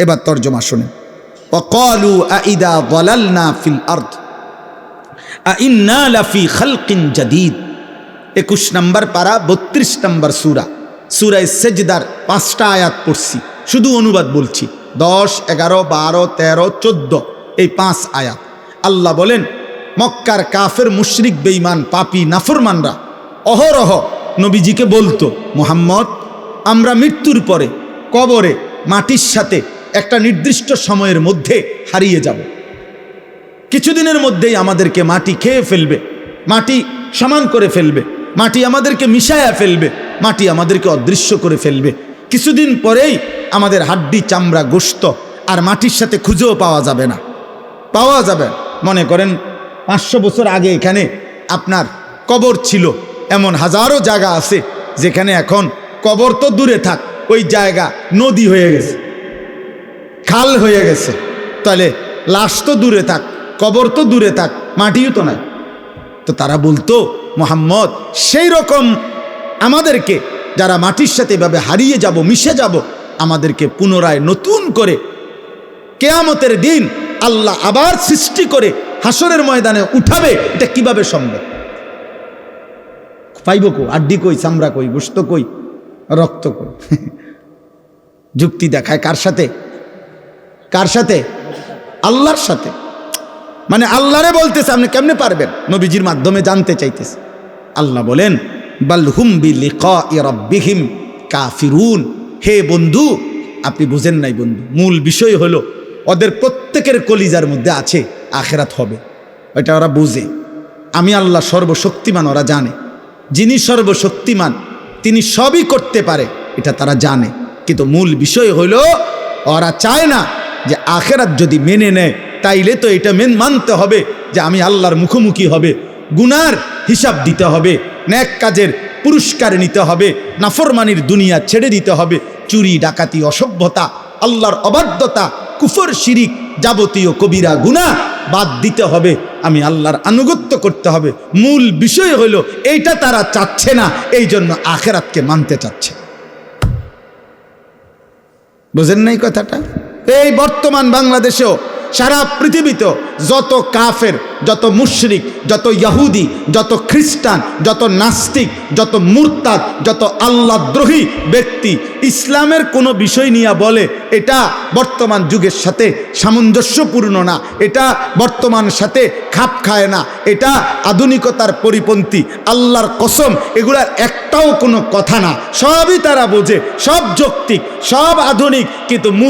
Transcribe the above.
এবার তর্জমা শুনেন। ওয়াকালু আইদা যালালনা ফিল আরদ আইন্না লাফি খালকিন জাদীদ। 21 নম্বর পারা 32 নম্বর সূরা, সূরা সেজদার 5টা আয়াত পড়ছি, শুধু অনুবাদ বলছি। 10, 11, 12, 13, 14 এই 5 আয়াত। আল্লাহ বলেন মক্কার কাফের মুশরিক বেঈমান পাপী নাফরমানরা অহরহ নবীজিকে বলতো, মুহাম্মদ আমরা মৃত্যুর পরে কবরে মাটির সাথে একটা নির্দিষ্ট সময়ের মধ্যে হারিয়ে যাব, কিছুদিনের মধ্যেই আমাদেরকে মাটি খেয়ে ফেলবে, মাটি সমান করে ফেলবে, মাটি আমাদেরকে মিশায়া ফেলবে, মাটি আমাদেরকে অদৃশ্য করে ফেলবে, কিছুদিন পরেই আমাদের হাড্ডি চামড়া গোশত আর মাটির সাথে খুঁজেও পাওয়া যাবে না, পাওয়া যাবে। মনে করেন 500 বছর আগে এখানে আপনার কবর ছিল, এমন হাজারো জায়গা আছে যেখানে এখন কবর তো দূরে থাক, ওই জায়গা নদী হয়ে গেছে, খাল হয়ে গেছে। তাহলে লাশ তো দূরে থাক, কবর তো দূরে থাক, মাটিও তো নাই। তো তারা বলতো মুহাম্মদ সেই রকম আমাদেরকে যারা মাটির সাথে এভাবে হারিয়ে যাব, মিশে যাব, আমাদেরকে পুনরায় নতুন করে কিয়ামতের দিন আল্লাহ আবার সৃষ্টি করে হাসরের ময়দানে উঠাবে, এটা কিভাবে সম্ভব? পাইব কই? আড্ডি কই, চামড়া কই, গোশত কই, রক্ত কই? যুক্তি দেখায় কার সাথে? কার সাথে? আল্লাহর সাথে। মানে আল্লাহরে বলতেছে আপনি কেমনে পারবেন, নবীজির মাধ্যমে জানতে চাইতেছে। আল্লাহ বলেন বাল হুম বিলিকাই রাব্বিহিম কাফিরুন। হে বন্ধু আপনি বুঝেন নাই বন্ধু, মূল বিষয় হলো ওদের প্রত্যেকের কলিজার মধ্যে আছে আখেরাত হবে, ওইটা ওরা বুঝে। আমি আল্লাহ সর্বশক্তিমান, ওরা জানে। যিনি সর্বশক্তিমান তিনি সবই করতে পারে, এটা তারা জানে। কিন্তু মূল বিষয় হলো ওরা চায় না যে আখেরাত যদি মেনে নেয় তাইলে তো এটা মানতে হবে যে আমি আল্লাহর মুখোমুখি হবে, গুনার হিসাব দিতে হবে, নেক কাজের পুরস্কার নিতে হবে, নাফরমানির দুনিয়া ছেড়ে দিতে হবে, চুরি ডাকাতি অসভ্যতা আল্লাহর অবাধ্যতা কুফর শিরিক যাবতীয় কবিরা গুনাহ বাদ দিতে হবে, আমি আল্লাহর আনুগত্য করতে হবে। মূল বিষয় হলো এইটা তারা চাচ্ছে না, এই জন্য আখেরাতকে মানতে চাচ্ছে। বুঝেন নাই কথাটা? এই বর্তমান বাংলাদেশেও সারা পৃথিবীতেও যত কাফের, যত মুশরিক, যত ইহুদি, যত খ্রিস্টান, যত নাস্তিক, যত মুরতাদ, যত আল্লাহদ্রোহী ব্যক্তি ইসলামের কোনো বিষয় নিয়ে বলে এটা বর্তমান যুগের সাথে সামঞ্জস্যপূর্ণ না, এটা বর্তমান সাথে খাপ খায় না, এটা আধুনিকতার পরিপন্থী, আল্লাহর কসম এগুলার একটাও কোনো কথা না, সবই তারা বোঝে, সব যৌক্তিক, সব আধুনিক, কিন্তু